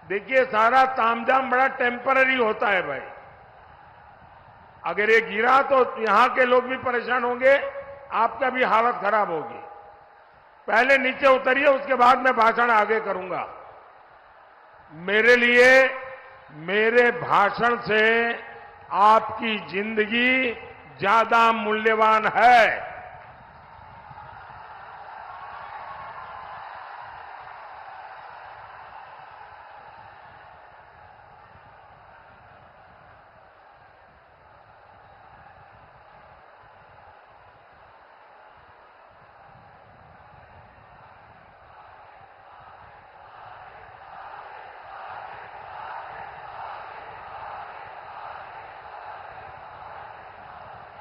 देखिए, सारा तामझाम बड़ा टेम्पररी होता है भाई। अगर ये गिरा तो यहां के लोग भी परेशान होंगे, आपका भी हालत खराब होगी। पहले नीचे उतरिए, उसके बाद मैं भाषण आगे करूंगा। मेरे लिए, मेरे भाषण से आपकी जिंदगी ज्यादा मूल्यवान है।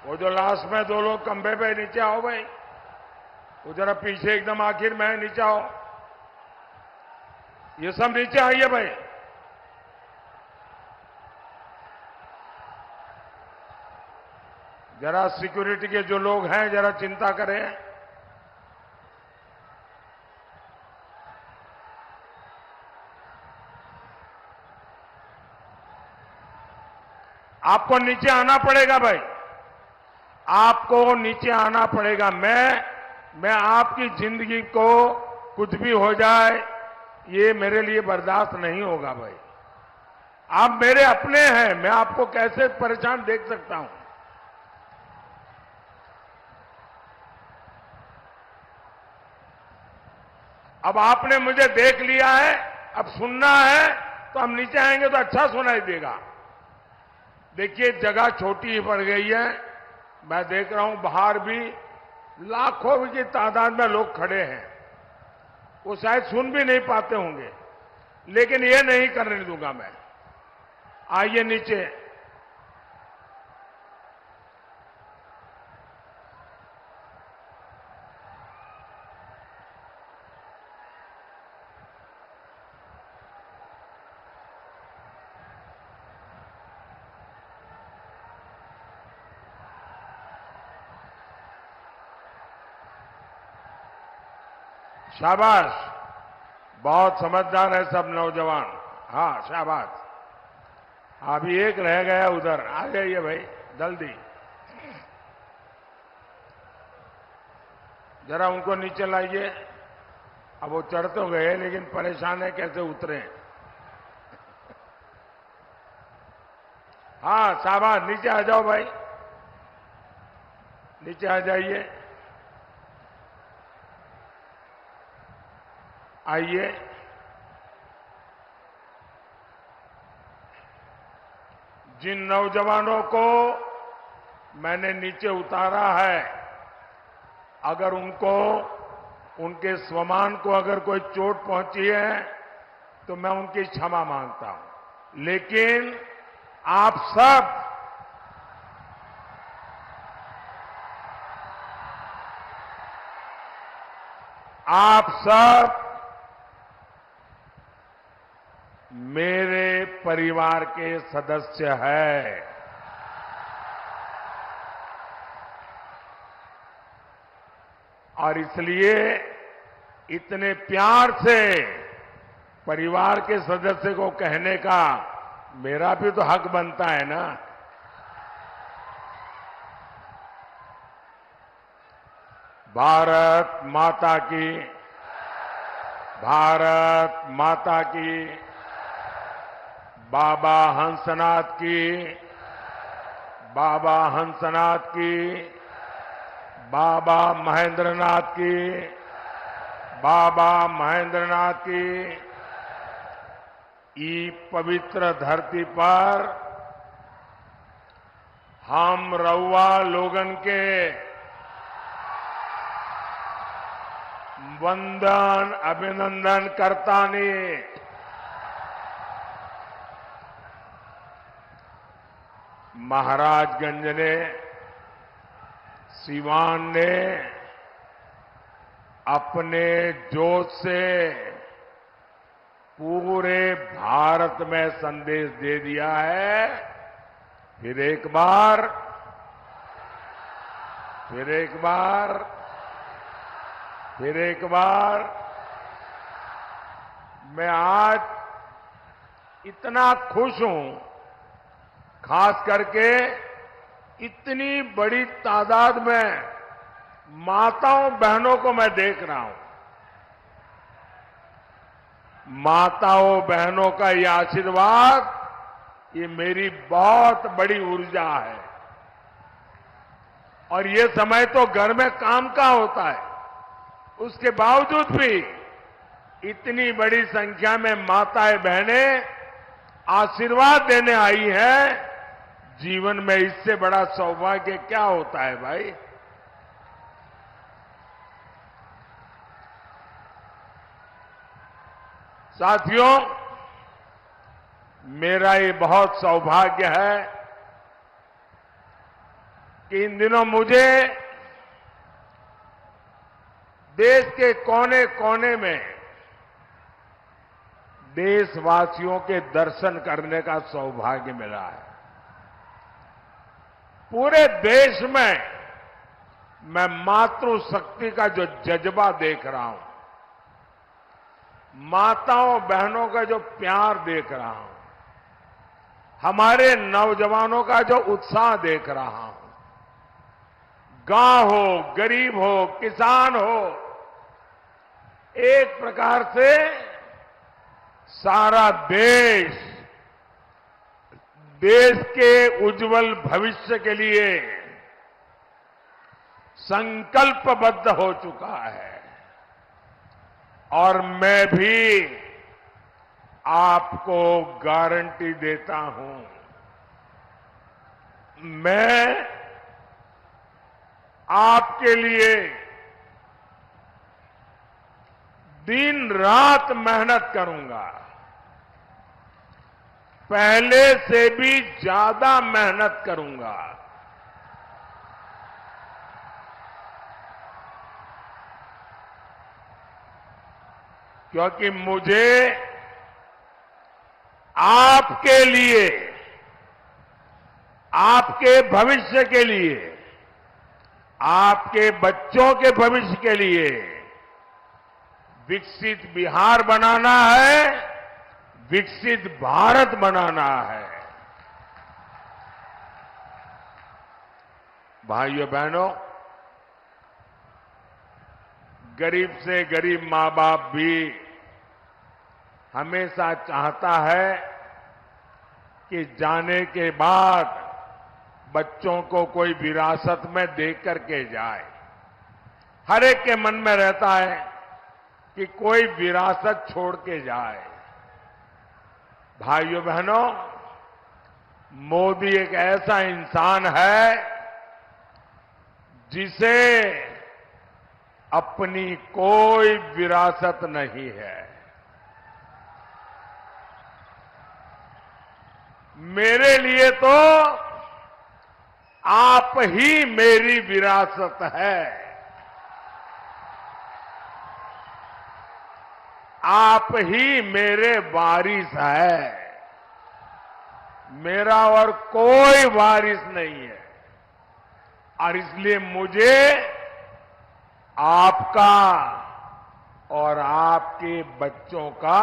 वो जो लास्ट में दो लोग खंभे पे नीचे आओ भाई, वो जरा पीछे एकदम आखिर में नीचे आओ। ये सब नीचे आइए भाई। जरा सिक्योरिटी के जो लोग हैं जरा चिंता करें। आपको नीचे आना पड़ेगा भाई, आपको नीचे आना पड़ेगा। मैं आपकी जिंदगी को कुछ भी हो जाए, ये मेरे लिए बर्दाश्त नहीं होगा भाई। आप मेरे अपने हैं, मैं आपको कैसे परेशान देख सकता हूं। अब आपने मुझे देख लिया है, अब सुनना है तो हम नीचे आएंगे तो अच्छा सुनाई देगा। देखिए, जगह छोटी ही पड़ गई है। मैं देख रहा हूं बाहर भी लाखों की तादाद में लोग खड़े हैं, वो शायद सुन भी नहीं पाते होंगे, लेकिन ये नहीं करने दूंगा मैं। आइए नीचे। शाबाश, बहुत समझदार है सब नौजवान। हाँ, शाबाश। अभी एक रह गया उधर, आ जाइए भाई जल्दी। जरा उनको नीचे लाइए। अब वो चढ़ तो गए, लेकिन परेशान है कैसे उतरे। हाँ, शाबाश, नीचे आ जाओ भाई, नीचे आ जाइए। आइए। जिन नौजवानों को मैंने नीचे उतारा है, अगर उनको, उनके स्वमान को अगर कोई चोट पहुंची है तो मैं उनकी क्षमा मांगता हूं। लेकिन आप सब मेरे परिवार के सदस्य हैं। और इसलिए इतने प्यार से परिवार के सदस्य को कहने का मेरा भी तो हक बनता है ना। भारत माता की, भारत माता की, बाबा हंसनाथ की, बाबा हंसनाथ की, बाबा महेंद्रनाथ की, बाबा महेंद्रनाथ की। ई पवित्र धरती पर हम रउआ लोगन के वंदन अभिनंदन करतानी। महाराजगंज ने, सिवान ने अपने जोश से पूरे भारत में संदेश दे दिया है। फिर एक बार, फिर एक बार, फिर एक बार मैं आज इतना खुश हूं, खास करके इतनी बड़ी तादाद में माताओं बहनों को मैं देख रहा हूं। माताओं बहनों का ये आशीर्वाद, ये मेरी बहुत बड़ी ऊर्जा है। और ये समय तो घर में काम का होता है, उसके बावजूद भी इतनी बड़ी संख्या में माताएं बहनें आशीर्वाद देने आई हैं। जीवन में इससे बड़ा सौभाग्य क्या होता है भाई। साथियों, मेरा ये बहुत सौभाग्य है कि इन दिनों मुझे देश के कोने कोने में देशवासियों के दर्शन करने का सौभाग्य मिला है। पूरे देश में मैं मातृशक्ति का जो जज्बा देख रहा हूं, माताओं बहनों का जो प्यार देख रहा हूं, हमारे नौजवानों का जो उत्साह देख रहा हूं, गांव हो, गरीब हो, किसान हो, एक प्रकार से सारा देश के उज्जवल भविष्य के लिए संकल्पबद्ध हो चुका है। और मैं भी आपको गारंटी देता हूं, मैं आपके लिए दिन रात मेहनत करूंगा, पहले से भी ज्यादा मेहनत करूंगा। क्योंकि मुझे आपके लिए, आपके भविष्य के लिए, आपके बच्चों के भविष्य के लिए विकसित बिहार बनाना है, विकसित भारत बनाना है। भाइयों बहनों, गरीब से गरीब मां बाप भी हमेशा चाहता है कि जाने के बाद बच्चों को कोई विरासत में दे करके जाए। हर एक के मन में रहता है कि कोई विरासत छोड़ के जाए। भाइयों बहनों, मोदी एक ऐसा इंसान है जिसे अपनी कोई विरासत नहीं है। मेरे लिए तो आप ही मेरी विरासत है। आप ही मेरे वारिस है। मेरा और कोई वारिस नहीं है। और इसलिए मुझे आपका और आपके बच्चों का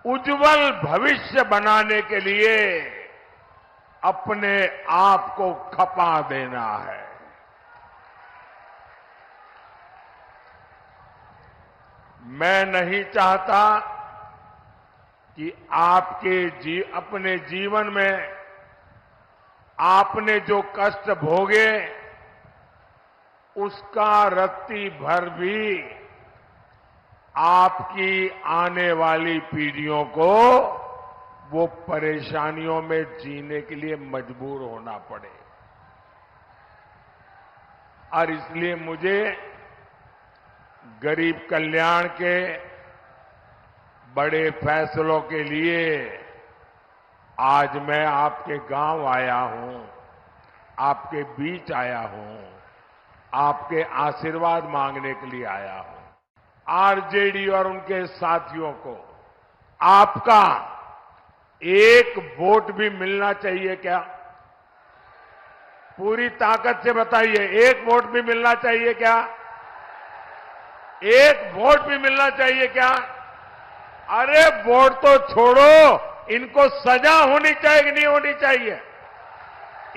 उज्जवल भविष्य बनाने के लिए अपने आप को खपा देना है। मैं नहीं चाहता कि अपने जीवन में आपने जो कष्ट भोगे उसका रत्ती भर भी आपकी आने वाली पीढ़ियों को वो परेशानियों में जीने के लिए मजबूर होना पड़े। और इसलिए मुझे गरीब कल्याण के बड़े फैसलों के लिए आज मैं आपके गांव आया हूं, आपके बीच आया हूं, आपके आशीर्वाद मांगने के लिए आया हूं। आरजेडी और उनके साथियों को आपका एक वोट भी मिलना चाहिए क्या? पूरी ताकत से बताइए, एक वोट भी मिलना चाहिए क्या? एक वोट भी मिलना चाहिए क्या? अरे वोट तो छोड़ो, इनको सजा होनी चाहिए कि नहीं होनी चाहिए?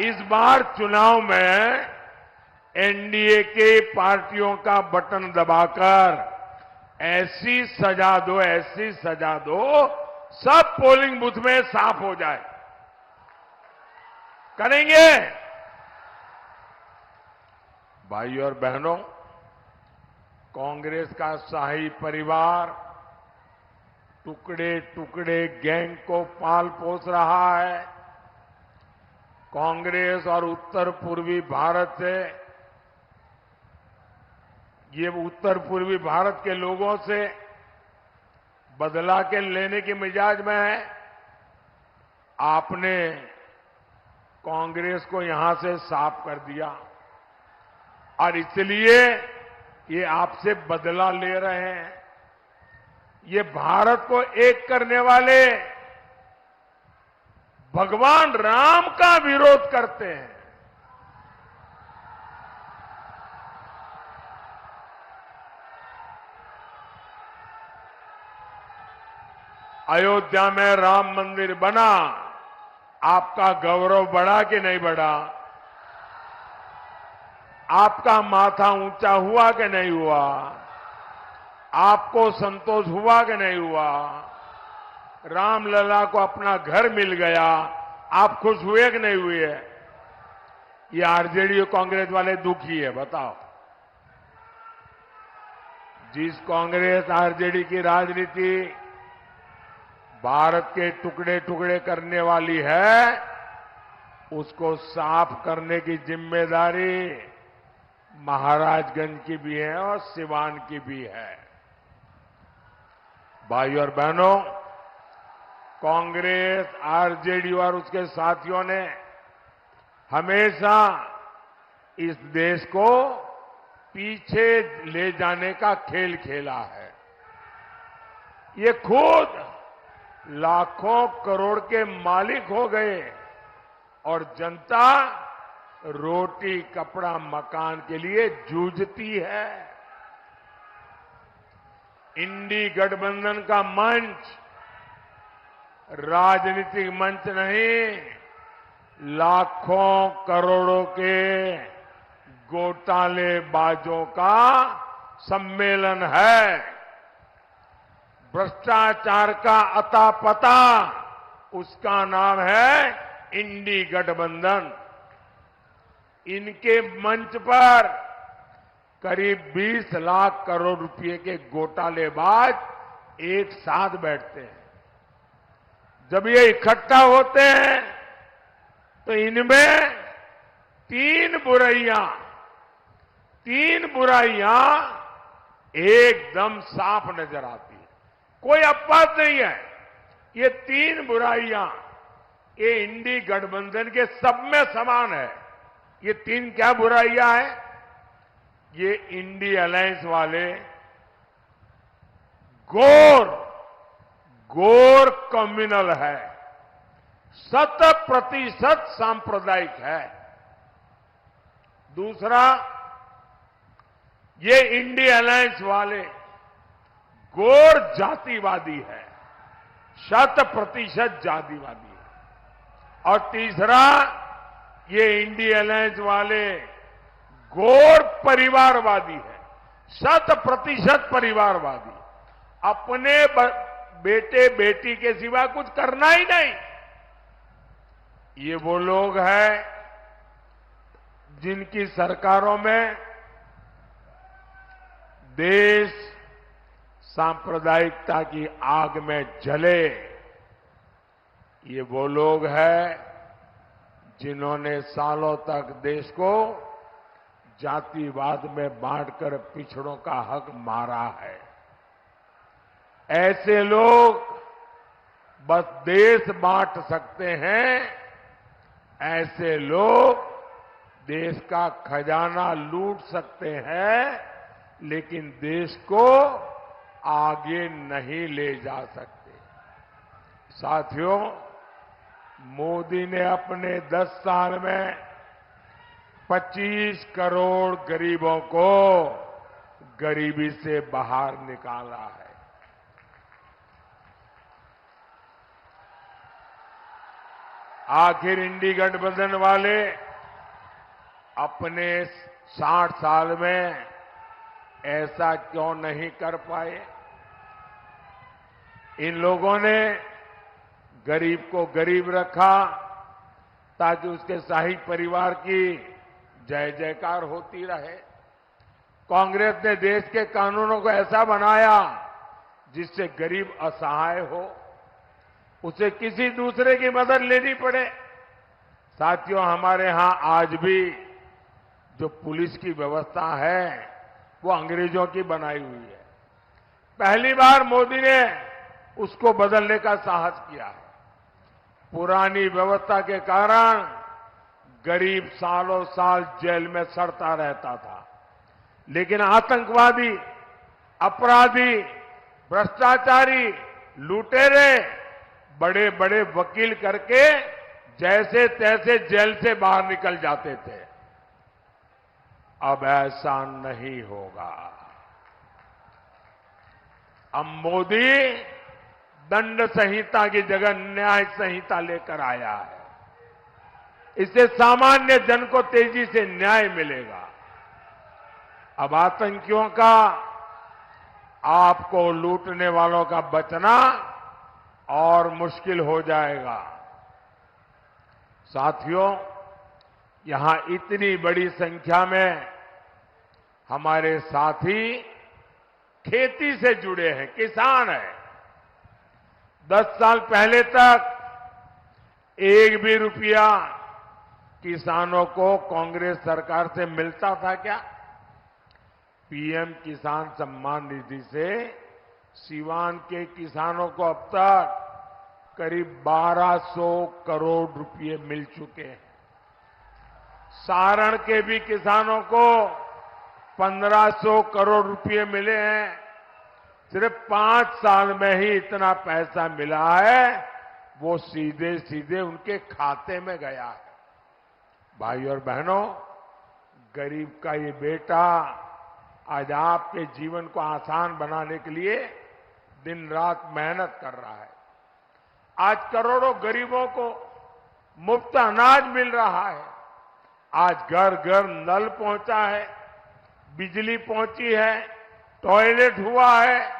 इस बार चुनाव में एनडीए के पार्टियों का बटन दबाकर ऐसी सजा दो, ऐसी सजा दो, सब पोलिंग बूथ में साफ हो जाए। करेंगे? भाई और बहनों, कांग्रेस का शाही परिवार टुकड़े टुकड़े गैंग को पाल पोस रहा है। कांग्रेस और उत्तर पूर्वी भारत से, ये उत्तर पूर्वी भारत के लोगों से बदला के लेने की मिजाज में है। आपने कांग्रेस को यहां से साफ कर दिया और इसलिए ये आपसे बदला ले रहे हैं। ये भारत को एक करने वाले भगवान राम का विरोध करते हैं। अयोध्या में राम मंदिर बना, आपका गौरव बढ़ा कि नहीं बढ़ा? आपका माथा ऊंचा हुआ कि नहीं हुआ? आपको संतोष हुआ कि नहीं हुआ? रामलला को अपना घर मिल गया, आप खुश हुए कि नहीं हुए? ये आरजेडी और कांग्रेस वाले दुखी है, बताओ। जिस कांग्रेस आरजेडी की राजनीति भारत के टुकड़े टुकड़े करने वाली है, उसको साफ करने की जिम्मेदारी महाराजगंज की भी है और सिवान की भी है। भाई और बहनों, कांग्रेस, आरजेडी और उसके साथियों ने हमेशा इस देश को पीछे ले जाने का खेल खेला है। ये खुद लाखों करोड़ के मालिक हो गए और जनता रोटी कपड़ा मकान के लिए जूझती है। इंडी गठबंधन का मंच राजनीतिक मंच नहीं, लाखों करोड़ों के घोटालेबाजों का सम्मेलन है। भ्रष्टाचार का अता पता, उसका नाम है इंडी गठबंधन। इनके मंच पर करीब 20 लाख करोड़ रुपए के घोटालेबाज एक साथ बैठते हैं। जब ये इकट्ठा होते हैं तो इनमें तीन बुराइयां एकदम साफ नजर आती है। कोई अपवाद नहीं है। ये तीन बुराइयां ये इंडी गठबंधन के सब में समान है। ये तीन क्या बुराइयां हैं? ये इंडी अलायंस वाले घोर कम्युनल है, 100% सांप्रदायिक है। दूसरा, ये इंडी अलायंस वाले घोर जातिवादी है, 100% जातिवादी है। और तीसरा, ये इंडी अलायंस वाले घोर परिवारवादी है, 100% परिवारवादी। अपने बेटे बेटी के सिवा कुछ करना ही नहीं। ये वो लोग हैं जिनकी सरकारों में देश सांप्रदायिकता की आग में जले। ये वो लोग हैं जिन्होंने सालों तक देश को जातिवाद में बांटकर पिछड़ों का हक मारा है। ऐसे लोग बस देश बांट सकते हैं, ऐसे लोग देश का खजाना लूट सकते हैं, लेकिन देश को आगे नहीं ले जा सकते। साथियों, मोदी ने अपने 10 साल में 25 करोड़ गरीबों को गरीबी से बाहर निकाला है। आखिर इंडी गठबंधन वाले अपने 60 साल में ऐसा क्यों नहीं कर पाए? इन लोगों ने गरीब को गरीब रखा ताकि उसके शाही परिवार की जय जयकार होती रहे। कांग्रेस ने देश के कानूनों को ऐसा बनाया जिससे गरीब असहाय हो, उसे किसी दूसरे की मदद लेनी पड़े। साथियों, हमारे यहां आज भी जो पुलिस की व्यवस्था है वो अंग्रेजों की बनाई हुई है। पहली बार मोदी ने उसको बदलने का साहस किया है। पुरानी व्यवस्था के कारण गरीब सालों साल जेल में सड़ता रहता था, लेकिन आतंकवादी, अपराधी, भ्रष्टाचारी, लुटेरे बड़े बड़े वकील करके जैसे तैसे जेल से बाहर निकल जाते थे। अब ऐसा नहीं होगा। अब मोदी दंड संहिता की जगह न्याय संहिता लेकर आया है। इससे सामान्य जन को तेजी से न्याय मिलेगा। अब आतंकियों का, आपको लूटने वालों का बचना और मुश्किल हो जाएगा। साथियों, यहां इतनी बड़ी संख्या में हमारे साथी खेती से जुड़े हैं, किसान हैं। 10 साल पहले तक एक भी रुपया किसानों को कांग्रेस सरकार से मिलता था क्या? पीएम किसान सम्मान निधि से सीवान के किसानों को अब तक करीब 1200 करोड़ रुपए मिल चुके हैं। सारण के भी किसानों को 1500 करोड़ रुपए मिले हैं। सिर्फ 5 साल में ही इतना पैसा मिला है, वो सीधे सीधे उनके खाते में गया है। भाई और बहनों, गरीब का ये बेटा आज आपके जीवन को आसान बनाने के लिए दिन रात मेहनत कर रहा है। आज करोड़ों गरीबों को मुफ्त अनाज मिल रहा है। आज घर घर नल पहुंचा है, बिजली पहुंची है, टॉयलेट हुआ है।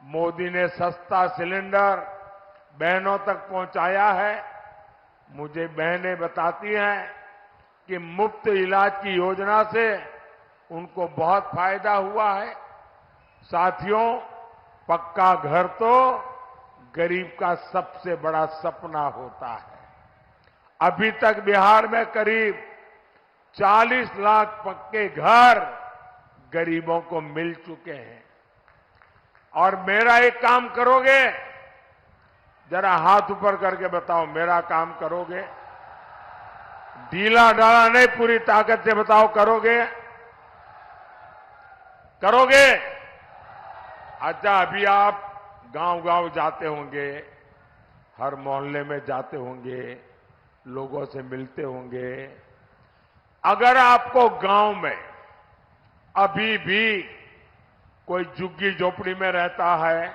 मोदी ने सस्ता सिलेंडर बहनों तक पहुंचाया है। मुझे बहनें बताती हैं कि मुफ्त इलाज की योजना से उनको बहुत फायदा हुआ है। साथियों, पक्का घर तो गरीब का सबसे बड़ा सपना होता है। अभी तक बिहार में करीब 40 लाख पक्के घर गरीबों को मिल चुके हैं। और मेरा एक काम करोगे? जरा हाथ ऊपर करके बताओ, मेरा काम करोगे? ढीला ढाला नहीं, पूरी ताकत से बताओ, करोगे? करोगे? अच्छा, अभी आप गांव-गांव जाते होंगे, हर मोहल्ले में जाते होंगे, लोगों से मिलते होंगे। अगर आपको गांव में अभी भी कोई झुग्गी झोपड़ी में रहता है,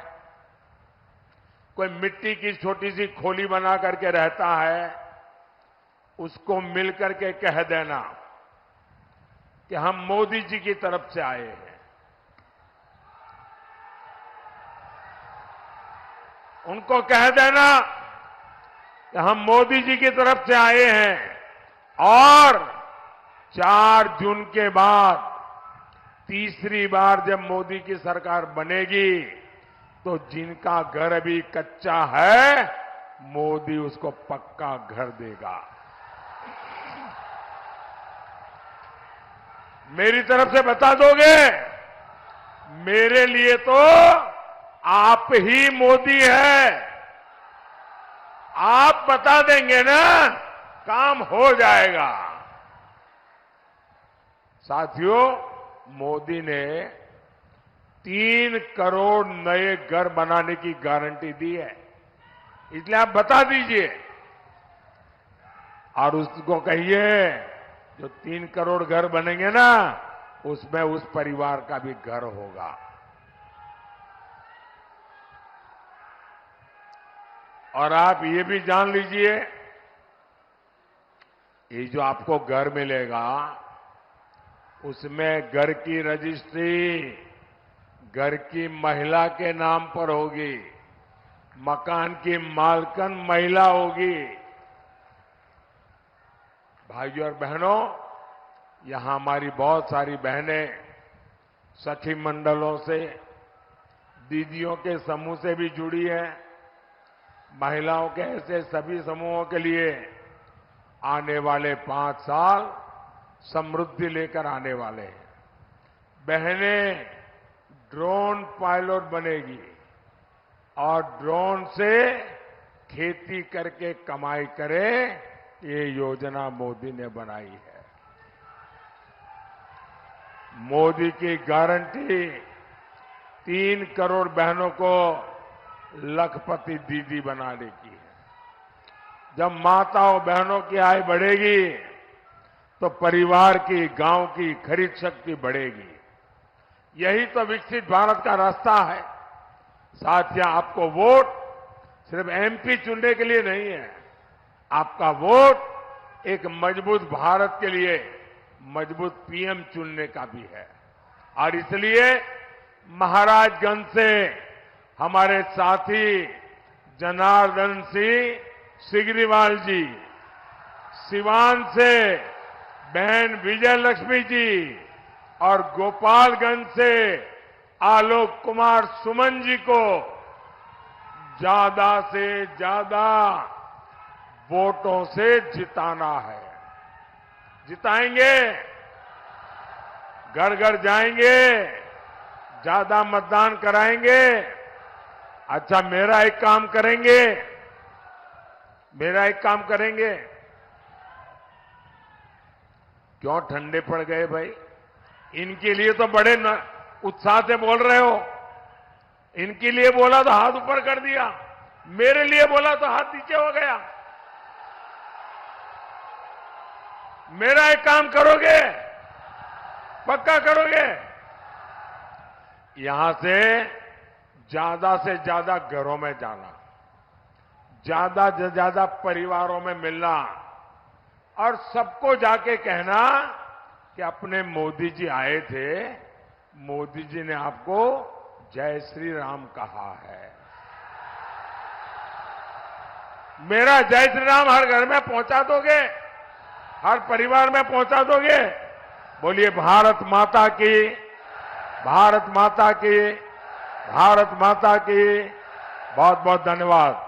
कोई मिट्टी की छोटी सी खोली बना करके रहता है, उसको मिलकर के कह देना कि हम मोदी जी की तरफ से आए हैं। उनको कह देना कि हम मोदी जी की तरफ से आए हैं और 4 जून के बाद तीसरी बार जब मोदी की सरकार बनेगी तो जिनका घर अभी कच्चा है, मोदी उसको पक्का घर देगा। मेरी तरफ से बता दोगे? मेरे लिए तो आप ही मोदी है। आप बता देंगे ना, काम हो जाएगा। साथियों, मोदी ने 3 करोड़ नए घर बनाने की गारंटी दी है। इसलिए आप बता दीजिए और उसको कहिए जो 3 करोड़ घर बनेंगे ना, उसमें उस परिवार का भी घर होगा। और आप ये भी जान लीजिए ये जो आपको घर मिलेगा उसमें घर की रजिस्ट्री घर की महिला के नाम पर होगी, मकान की मालकन महिला होगी। भाइयों और बहनों, यहां हमारी बहुत सारी बहनें सखी मंडलों से, दीदियों के समूह से भी जुड़ी हैं। महिलाओं के ऐसे सभी समूहों के लिए आने वाले 5 साल समृद्धि लेकर आने वाले हैं। बहनें ड्रोन पायलट बनेगी और ड्रोन से खेती करके कमाई करे, ये योजना मोदी ने बनाई है। मोदी की गारंटी 3 करोड़ बहनों को लखपति दीदी बनाने की है। जब माताओं बहनों की आय बढ़ेगी तो परिवार की, गांव की खरीद शक्ति बढ़ेगी। यही तो विकसित भारत का रास्ता है। साथियों, आपको वोट सिर्फ एमपी चुनने के लिए नहीं है, आपका वोट एक मजबूत भारत के लिए मजबूत पीएम चुनने का भी है। और इसलिए महाराजगंज से हमारे साथी जनार्दन सिंह सिग्रीवाल जी, सिवान से बहन विजय लक्ष्मी जी और गोपालगंज से आलोक कुमार सुमन जी को ज्यादा से ज्यादा वोटों से जिताना है। जिताएंगे, घर घर जाएंगे, ज्यादा मतदान कराएंगे। अच्छा, मेरा एक काम करेंगे। क्यों ठंडे पड़ गए भाई? इनके लिए तो बड़े उत्साह से बोल रहे हो। इनके लिए बोला तो हाथ ऊपर कर दिया, मेरे लिए बोला तो हाथ नीचे हो गया। मेरा एक काम करोगे? पक्का करोगे? यहां से ज्यादा घरों में जाना, ज्यादा से ज्यादा परिवारों में मिलना और सबको जाके कहना कि अपने मोदी जी आए थे, मोदी जी ने आपको जय श्री राम कहा है। मेरा जय श्री राम हर घर में पहुंचा दोगे? हर परिवार में पहुंचा दोगे? बोलिए भारत माता की, भारत माता की, भारत माता की। बहुत बहुत धन्यवाद।